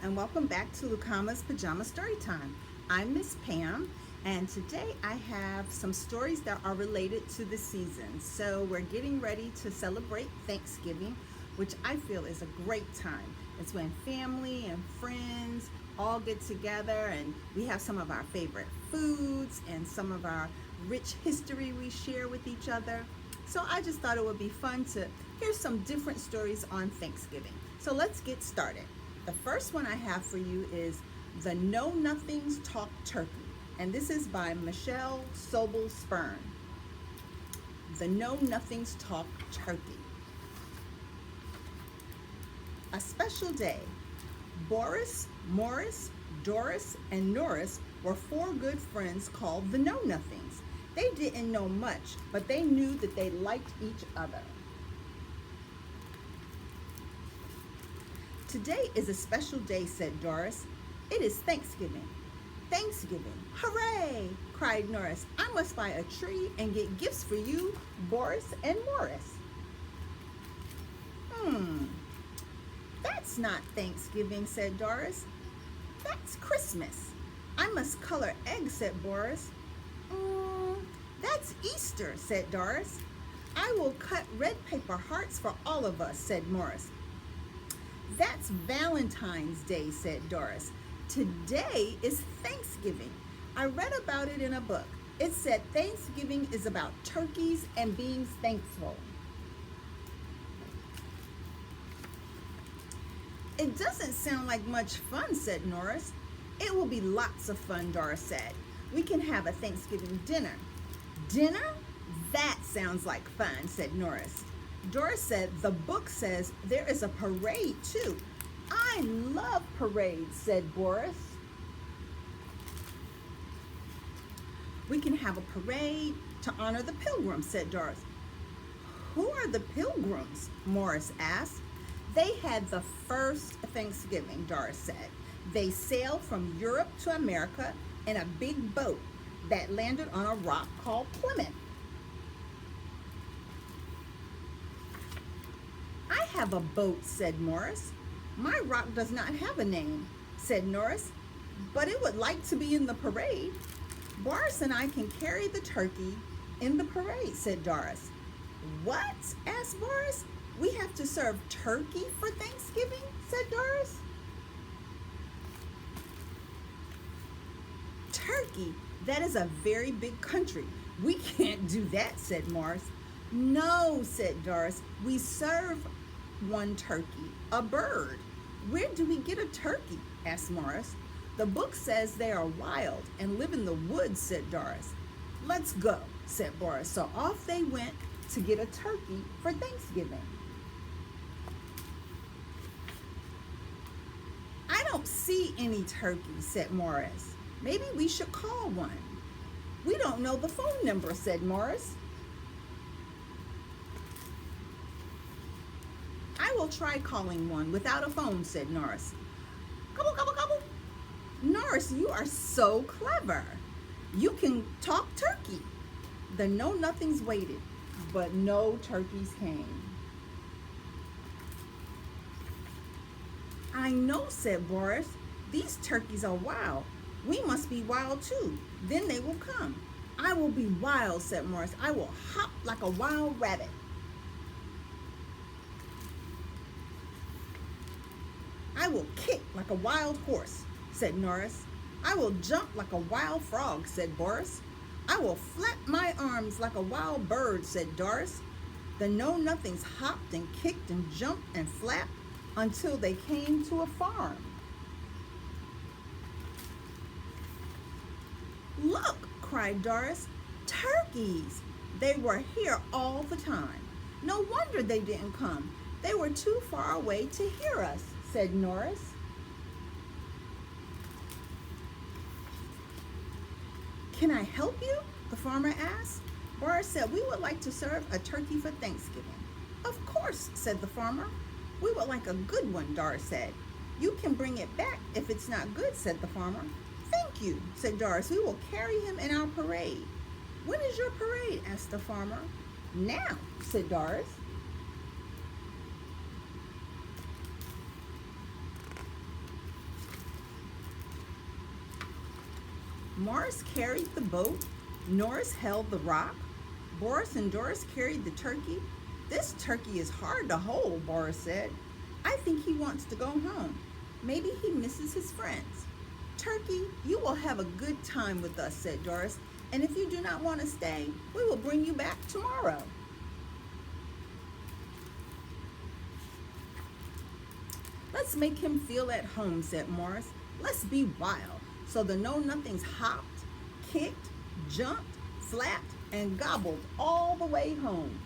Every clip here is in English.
and welcome back to Lucama's Pajama Storytime. I'm Miss Pam, and today I have some stories that are related to the season. So we're getting ready to celebrate Thanksgiving, which I feel is a great time. It's when family and friends all get together and we have some of our favorite foods and some of our rich history we share with each other. So I just thought it would be fun to hear some different stories on Thanksgiving. So let's get started. The first one I have for you is The Know Nothings Talk Turkey, and this is by Michelle Sobel Spern. The Know Nothings Talk Turkey. A special day. Boris, Morris, Doris, and Norris were four good friends called the Know Nothings. They didn't know much, but they knew that they liked each other. Today is a special day, said Doris. It is Thanksgiving. Thanksgiving, hooray, cried Norris. I must buy a tree and get gifts for you, Boris and Morris. That's not Thanksgiving, said Doris. That's Christmas. I must color eggs, said Boris. That's Easter, said Doris. I will cut red paper hearts for all of us, said Morris. That's Valentine's Day, said Doris. Today is Thanksgiving. I read about it in a book. It said Thanksgiving is about turkeys and being thankful. It doesn't sound like much fun, said Norris. It will be lots of fun, Doris said. We can have a Thanksgiving dinner. Dinner? That sounds like fun, said Norris. Doris said, the book says there is a parade too. I love parades, said Boris. We can have a parade to honor the pilgrims, said Doris. Who are the pilgrims? Morris asked. They had the first Thanksgiving, Doris said. They sailed from Europe to America in a big boat that landed on a rock called Plymouth. I have a boat, said Morris. My rock does not have a name, said Norris, but it would like to be in the parade. Boris and I can carry the turkey in the parade, said Doris. What? Asked Boris. We have to serve turkey for Thanksgiving, said Doris. Turkey? That is a very big country. We can't do that, said Morris. No, said Doris. We serve one turkey, a bird. Where do we get a turkey? Asked Morris. The book says they are wild and live in the woods, said Doris. Let's go, said Boris. So off they went to get a turkey for Thanksgiving. I don't see any turkeys, said Morris. Maybe we should call one. We don't know the phone number, said Morris. I will try calling one without a phone, said Norris. Gobble, gobble, gobble. Norris, you are so clever. You can talk turkey. The know-nothings waited, but no turkeys came. I know, said Boris. These turkeys are wild. We must be wild too. Then they will come. I will be wild, said Morris. I will hop like a wild rabbit. I will kick like a wild horse, said Norris. I will jump like a wild frog, said Boris. I will flap my arms like a wild bird, said Doris. The know-nothings hopped and kicked and jumped and flapped until they came to a farm. Look, cried Doris, turkeys! They were here all the time. No wonder they didn't come. They were too far away to hear us, said Norris. Can I help you? The farmer asked. Boris said, we would like to serve a turkey for Thanksgiving. Of course, said the farmer. We would like a good one, Doris said. You can bring it back if it's not good, said the farmer. Thank you, said Doris. We will carry him in our parade. When is your parade? Asked the farmer. Now, said Doris. Morris carried the boat. Norris held the rock. Boris and Doris carried the turkey. This turkey is hard to hold, Boris said. I think he wants to go home. Maybe he misses his friends. Turkey, you will have a good time with us, said Doris, and if you do not want to stay, we will bring you back tomorrow. Let's make him feel at home, said Morris. Let's be wild. So the know-nothings hopped, kicked, jumped, flapped, and gobbled all the way home.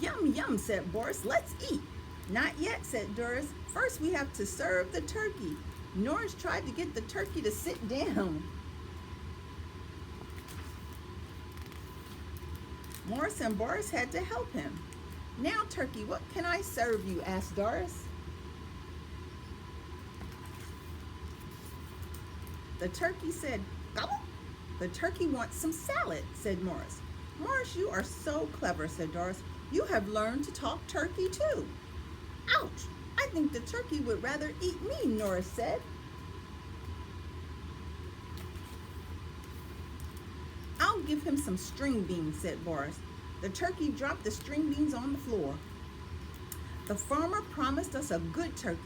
Yum, yum, said Boris. Let's eat. Not yet, said Doris. First we have to serve the turkey. Norris tried to get the turkey to sit down. Morris and Boris had to help him. Now, turkey, what can I serve you? Asked Doris. The turkey said, gobble. The turkey wants some salad, said Morris. Morris, you are so clever, said Doris. You have learned to talk turkey too. Ouch! I think the turkey would rather eat me, Norris said. I'll give him some string beans, said Boris. The turkey dropped the string beans on the floor. The farmer promised us a good turkey,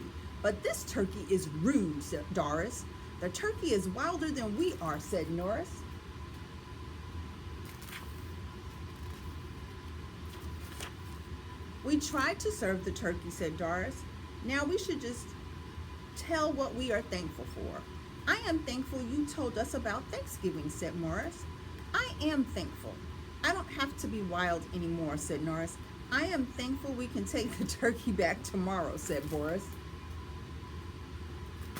but this turkey is rude, said Doris. The turkey is wilder than we are, said Norris. We tried to serve the turkey, said Doris. Now we should just tell what we are thankful for. I am thankful you told us about Thanksgiving, said Morris. I am thankful. I don't have to be wild anymore, said Norris. I am thankful we can take the turkey back tomorrow, said Boris.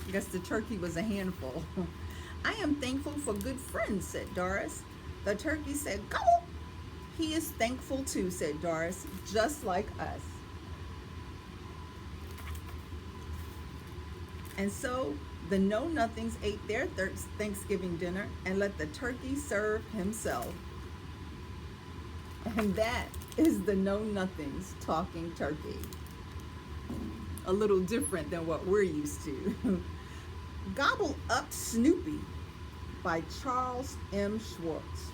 I guess the turkey was a handful. I am thankful for good friends, said Doris. The turkey said, go. He is thankful too, said Doris, just like us. And so the know-nothings ate their Thanksgiving dinner and let the turkey serve himself. And that is the know-nothings talking turkey. A little different than what we're used to. Gobble Up Snoopy by Charles M. Schwartz.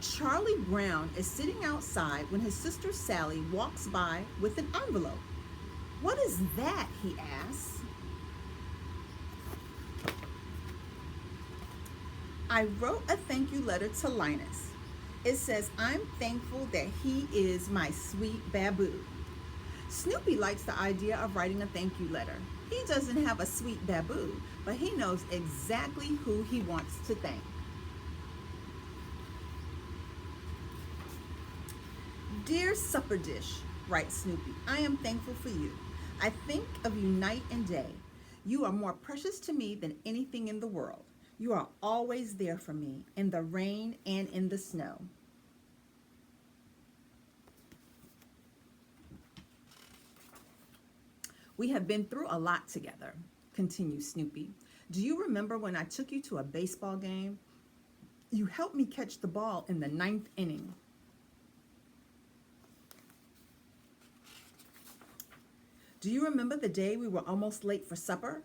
Charlie Brown is sitting outside when his sister Sally walks by with an envelope. What is that? He asks. I wrote a thank you letter to Linus. It says, I'm thankful that he is my sweet baboo. Snoopy likes the idea of writing a thank you letter. He doesn't have a sweet baboo, but he knows exactly who he wants to thank. Dear Supper Dish, writes Snoopy, I am thankful for you. I think of you night and day. You are more precious to me than anything in the world. You are always there for me, in the rain and in the snow. We have been through a lot together, continues Snoopy. Do you remember when I took you to a baseball game? You helped me catch the ball in the 9th inning. Do you remember the day we were almost late for supper?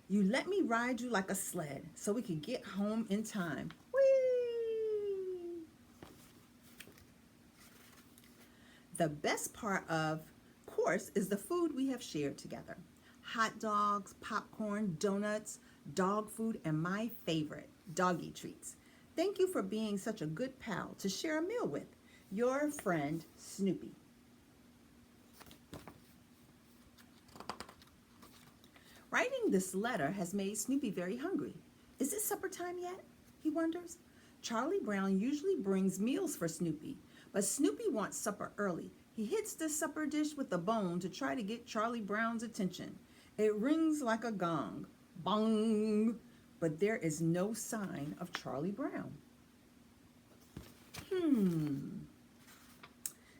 You let me ride you like a sled so we could get home in time. Whee! The best part, of course, is the food we have shared together. Hot dogs, popcorn, donuts, dog food, and my favorite, doggy treats. Thank you for being such a good pal to share a meal with. Your friend, Snoopy. Writing this letter has made Snoopy very hungry. Is it supper time yet? He wonders. Charlie Brown usually brings meals for Snoopy, but Snoopy wants supper early. He hits the supper dish with a bone to try to get Charlie Brown's attention. It rings like a gong. Bong! But there is no sign of Charlie Brown.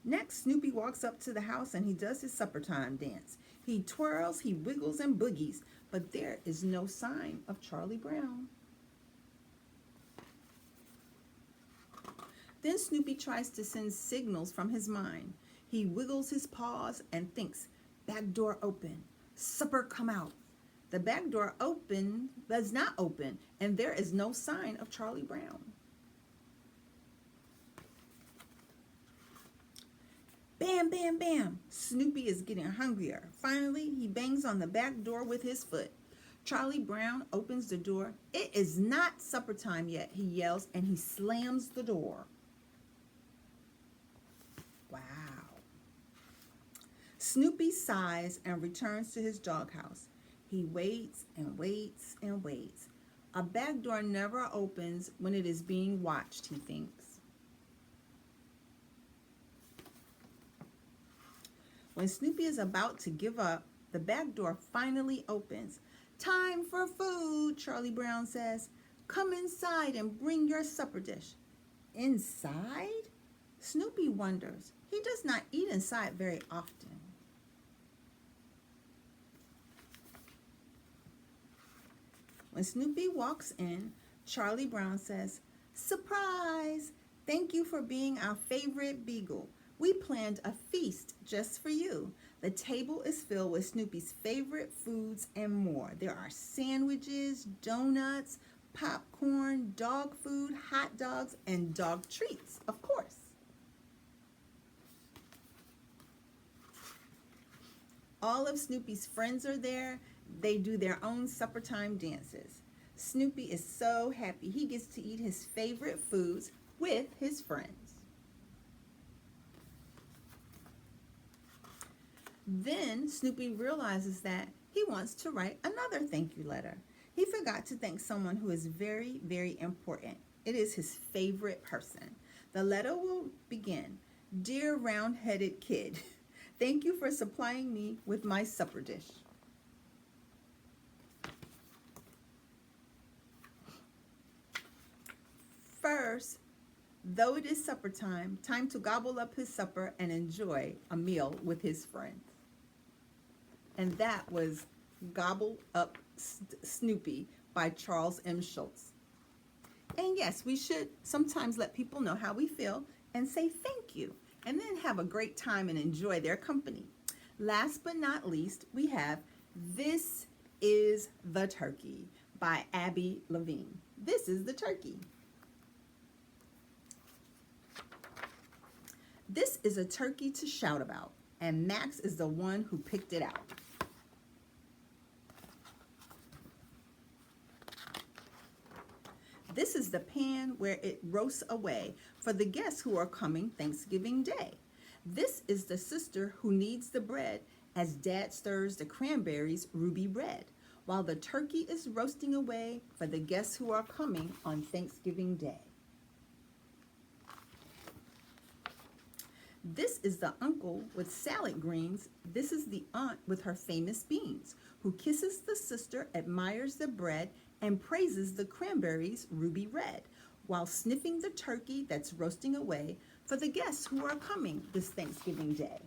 Next, Snoopy walks up to the house and he does his supper time dance. He twirls, he wiggles and boogies, but there is no sign of Charlie Brown. Then Snoopy tries to send signals from his mind. He wiggles his paws and thinks, Back door open. Supper come out. The back door does not open, and there is no sign of Charlie Brown. Bam, bam, bam. Snoopy is getting hungrier. Finally, he bangs on the back door with his foot. Charlie Brown opens the door. It is not supper time yet, he yells, and he slams the door. Wow. Snoopy sighs and returns to his doghouse. He waits and waits and waits. A back door never opens when it is being watched, he thinks. When Snoopy is about to give up, the back door finally opens. Time for food, Charlie Brown says. Come inside and bring your supper dish. Inside? Snoopy wonders. He does not eat inside very often. When Snoopy walks in, Charlie Brown says, Surprise! Thank you for being our favorite beagle. We planned a feast just for you. The table is filled with Snoopy's favorite foods and more. There are sandwiches, donuts, popcorn, dog food, hot dogs, and dog treats, of course. All of Snoopy's friends are there. They do their own supper time dances. Snoopy is so happy he gets to eat his favorite foods with his friends. Then Snoopy realizes that he wants to write another thank you letter. He forgot to thank someone who is very, very important. It is his favorite person. The letter will begin, Dear round-headed kid, thank you for supplying me with my supper dish. First, though it is supper time, time to gobble up his supper and enjoy a meal with his friends. And that was Gobble Up Snoopy by Charles M. Schulz. And yes, we should sometimes let people know how we feel and say thank you, and then have a great time and enjoy their company. Last but not least, we have This is the Turkey by Abby Levine. This is the turkey. This is a turkey to shout about, and Max is the one who picked it out. This is the pan where it roasts away for the guests who are coming Thanksgiving Day. This is the sister who kneads the bread as Dad stirs the cranberries ruby red, while the turkey is roasting away for the guests who are coming on Thanksgiving Day. This is the uncle with salad greens. This is the aunt with her famous beans, who kisses the sister, admires the bread, and praises the cranberries ruby red, while sniffing the turkey that's roasting away for the guests who are coming this Thanksgiving Day.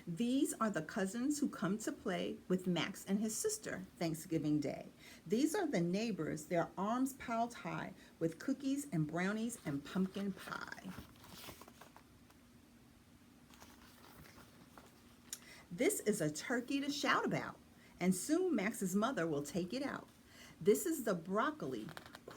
These are the cousins who come to play with Max and his sister Thanksgiving Day. These are the neighbors, their arms piled high with cookies and brownies and pumpkin pie. This is a turkey to shout about, and soon Max's mother will take it out. This is the broccoli,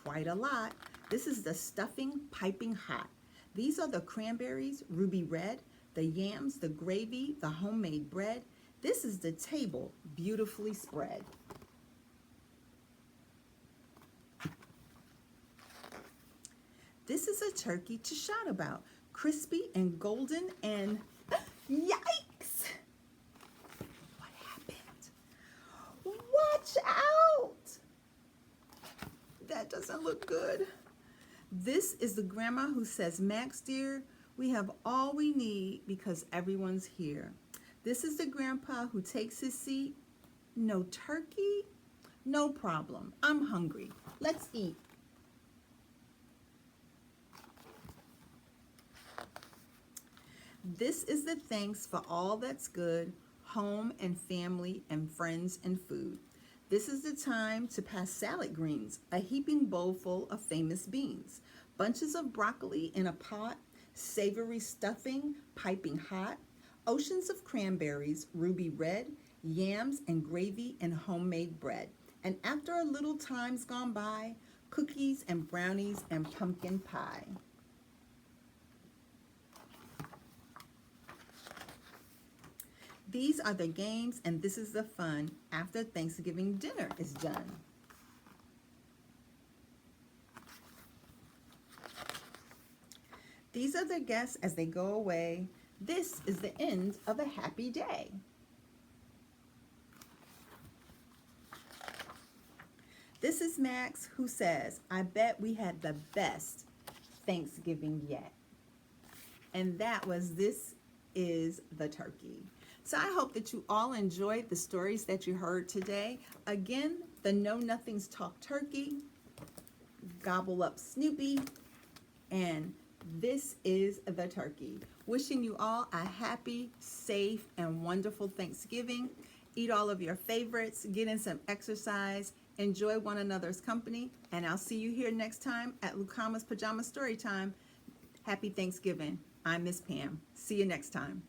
quite a lot. This is the stuffing, piping hot. These are the cranberries, ruby red, the yams, the gravy, the homemade bread. This is the table, beautifully spread. This is a turkey to shout about, crispy and golden and yikes! What happened? Watch out! That doesn't look good. This is the grandma who says, Max dear, we have all we need because everyone's here. This is the grandpa who takes his seat. No turkey? No problem. I'm hungry. Let's eat. This is the thanks for all that's good, home and family and friends and food. This is the time to pass salad greens, a heaping bowl full of famous beans, bunches of broccoli in a pot, savory stuffing, piping hot, oceans of cranberries, ruby red, yams and gravy and homemade bread. And after a little time's gone by, cookies and brownies and pumpkin pie. These are the games and this is the fun after Thanksgiving dinner is done. These are the guests as they go away. This is the end of a happy day. This is Max who says, I bet we had the best Thanksgiving yet. And that was This Is the Turkey. So I hope that you all enjoyed the stories that you heard today. Again, the Know Nothings Talk Turkey, Gobble Up Snoopy, and This Is the Turkey. Wishing you all a happy, safe, and wonderful Thanksgiving. Eat all of your favorites, get in some exercise, enjoy one another's company, and I'll see you here next time at Lucama's Pajama Story Time. Happy Thanksgiving. I'm Miss Pam. See you next time.